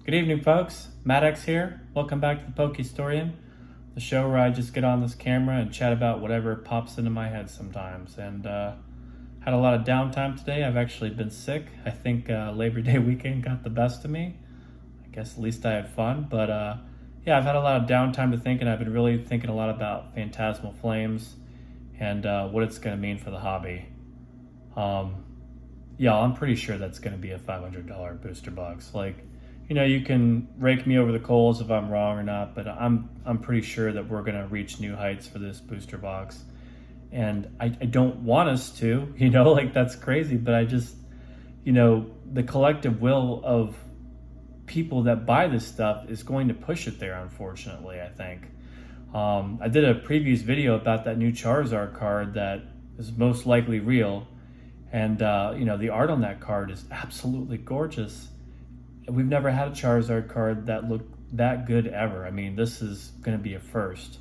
Good evening, folks. Matt X here. Welcome back to the Pokestorian, the show where I just get on this camera and chat about whatever pops into my head sometimes. And had a lot of downtime today. I've actually been sick. I think Labor Day weekend got the best of me. I guess at least I had fun. But yeah, I've had a lot of downtime to think, and I've been really thinking a lot about Phantasmal Flames and what it's going to mean for the hobby. Um, yeah, I'm pretty sure that's going to be a $500 booster box. Like, you can rake me over the coals if I'm wrong or not, but I'm pretty sure that we're going to reach new heights for this booster box. And I don't want us to, like that's crazy, but I just, the collective will of people that buy this stuff is going to push it there, unfortunately, I think. I did a previous video about that new Charizard card that is most likely real. And, the art on that card is absolutely gorgeous. We've never had a Charizard card that looked that good ever. I mean, this is going to be a first.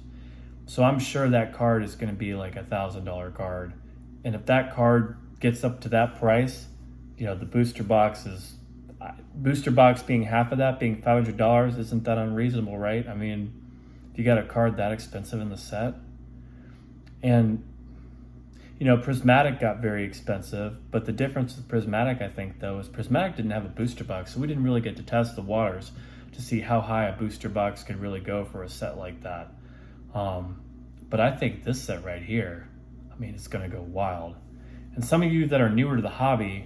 So I'm sure that card is going to be like $1,000 card. And if that card gets up to that price, the booster box being half of that, being $500, isn't that unreasonable, right? I mean, if you got a card that expensive in the set. And Prismatic got very expensive, but the difference with Prismatic, I think, though, is Prismatic didn't have a booster box, so we didn't really get to test the waters to see how high a booster box could really go for a set like that. But I think this set right here, I mean, it's going to go wild. And some of you that are newer to the hobby,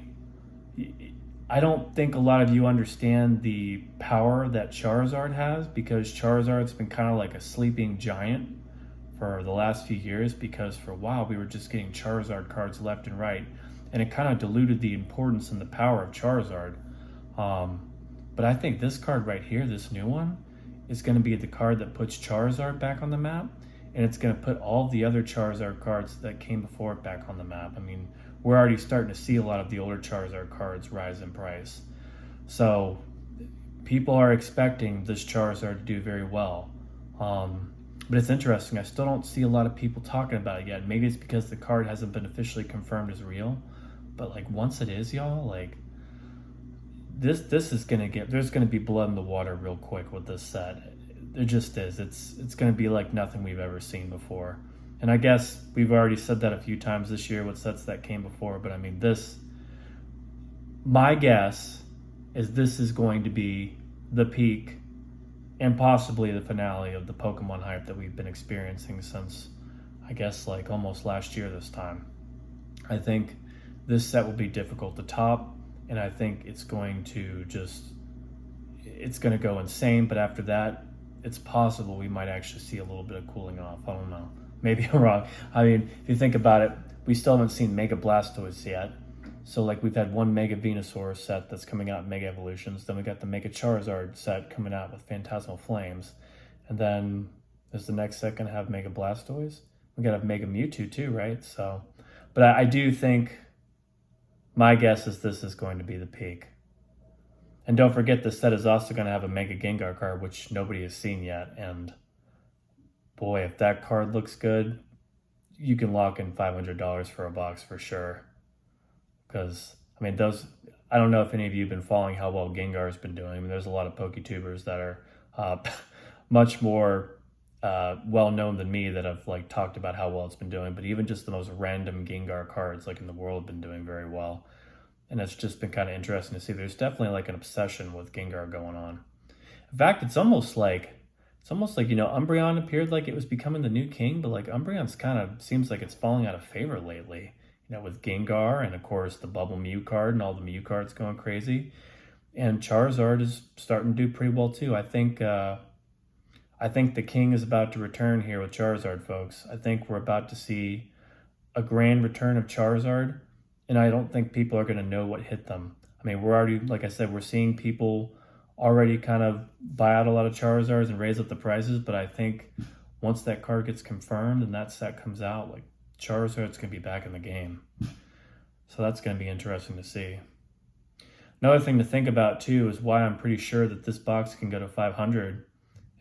I don't think a lot of you understand the power that Charizard has, because Charizard's been kind of like a sleeping giant for the last few years, because for a while we were just getting Charizard cards left and right, and it kind of diluted the importance and the power of Charizard. But I think this card right here, this new one, is going to be the card that puts Charizard back on the map, and it's going to put all the other Charizard cards that came before it back on the map. I mean, we're already starting to see a lot of the older Charizard cards rise in price. So people are expecting this Charizard to do very well. But it's interesting, I still don't see a lot of people talking about it yet. Maybe it's because the card hasn't been officially confirmed as real. But like once it is, y'all, like this is gonna there's gonna be blood in the water real quick with this set. It just is. It's gonna be like nothing we've ever seen before. And I guess we've already said that a few times this year with sets that came before, but I mean my guess is this is going to be the peak and possibly the finale of the Pokemon hype that we've been experiencing since, I guess, like almost last year this time. I think this set will be difficult to top, and I think it's going to go insane, but after that, it's possible we might actually see a little bit of cooling off. I don't know. Maybe I'm wrong. I mean, if you think about it, we still haven't seen Mega Blastoise yet. So like we've had one Mega Venusaur set that's coming out in Mega Evolutions. Then we got the Mega Charizard set coming out with Phantasmal Flames. And then is the next set going to have Mega Blastoise? We got to have Mega Mewtwo too, right? So, but I do think my guess is this is going to be the peak. And don't forget, this set is also going to have a Mega Gengar card, which nobody has seen yet. And boy, if that card looks good, you can lock in $500 for a box for sure. Because, I mean, I don't know if any of you have been following how well Gengar's been doing. I mean, there's a lot of PokeTubers that are much more well-known than me that have, like, talked about how well it's been doing. But even just the most random Gengar cards, like, in the world have been doing very well. And it's just been kind of interesting to see. There's definitely, like, an obsession with Gengar going on. In fact, it's almost like, Umbreon appeared like it was becoming the new king, but, like, Umbreon's kind of seems like it's falling out of favor lately. With Gengar and, of course, the Bubble Mew card and all the Mew cards going crazy. And Charizard is starting to do pretty well, too. I think the king is about to return here with Charizard, folks. I think we're about to see a grand return of Charizard, and I don't think people are going to know what hit them. I mean, we're already, like I said, we're seeing people already kind of buy out a lot of Charizards and raise up the prices, but I think once that card gets confirmed and that set comes out, like, Charizard's going to be back in the game. So that's going to be interesting to see. Another thing to think about, too, is why I'm pretty sure that this box can go to 500.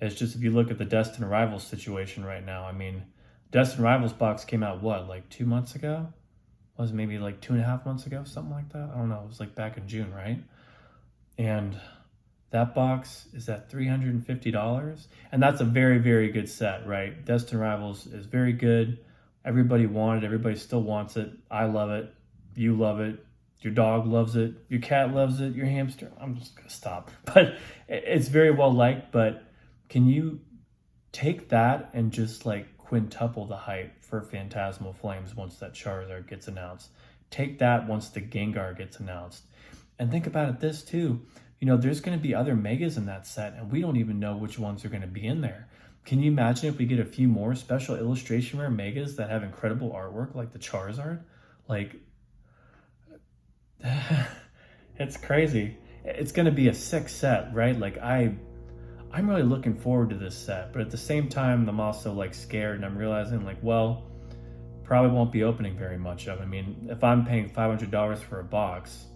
Is just if you look at the Destined Rivals situation right now. I mean, Destined Rivals box came out, what, like 2 months ago? Was it maybe like 2.5 months ago? Something like that? I don't know. It was like back in June, right? And That box is at $350, and that's a very, very good set, right? Destined Rivals is very good. Everybody wanted it. Everybody still wants it. I love it. You love it. Your dog loves it. Your cat loves it. Your hamster. I'm just gonna stop. But it's very well liked. But can you take that and just like quintuple the hype for Phantasmal Flames once that Charizard gets announced? Take that once the Gengar gets announced. And think about it this too. There's going to be other megas in that set, and we don't even know which ones are going to be in there. Can you imagine if we get a few more special illustration rare megas that have incredible artwork like the Charizard? Like, it's crazy. It's going to be a sick set, right? Like, I'm really looking forward to this set, but at the same time, I'm also like scared, and I'm realizing like, well, probably won't be opening very much of. I mean, if I'm paying $500 for a box,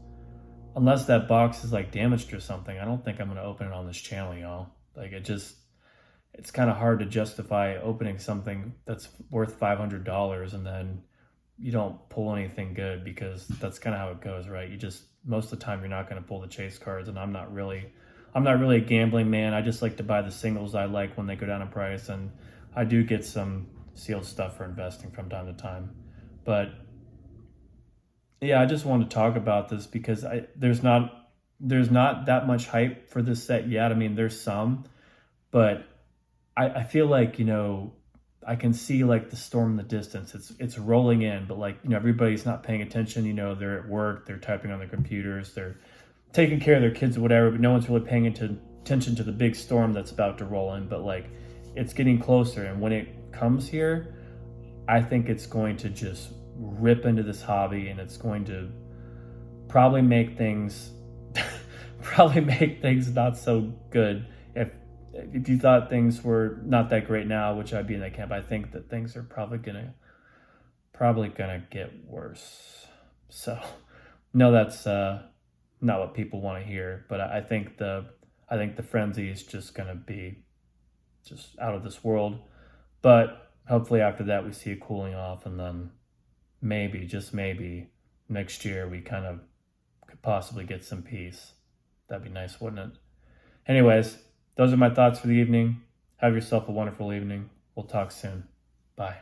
unless that box is like damaged or something, I don't think I'm going to open it on this channel, y'all. Like it's kind of hard to justify opening something that's worth $500 and then you don't pull anything good, because that's kind of how it goes, right? Most of the time you're not going to pull the chase cards, and I'm not really a gambling man. I just like to buy the singles I like when they go down in price, and I do get some sealed stuff for investing from time to time. But yeah, I just want to talk about this because there's not that much hype for this set yet. I mean, there's some, but I feel like, I can see like the storm in the distance. It's rolling in, but like, everybody's not paying attention. They're at work, they're typing on their computers, they're taking care of their kids or whatever, but no one's really paying attention to the big storm that's about to roll in. But like, it's getting closer, and when it comes here, I think it's going to just rip into this hobby, and it's going to probably make things not so good. If you thought things were not that great now, which I'd be in that camp, I think that things are probably gonna get worse. So no, that's not what people want to hear, but I think the frenzy is just gonna be just out of this world. But hopefully after that we see a cooling off, and then maybe, just maybe, next year we kind of could possibly get some peace. That'd be nice, wouldn't it? Anyways, those are my thoughts for the evening. Have yourself a wonderful evening. We'll talk soon. Bye.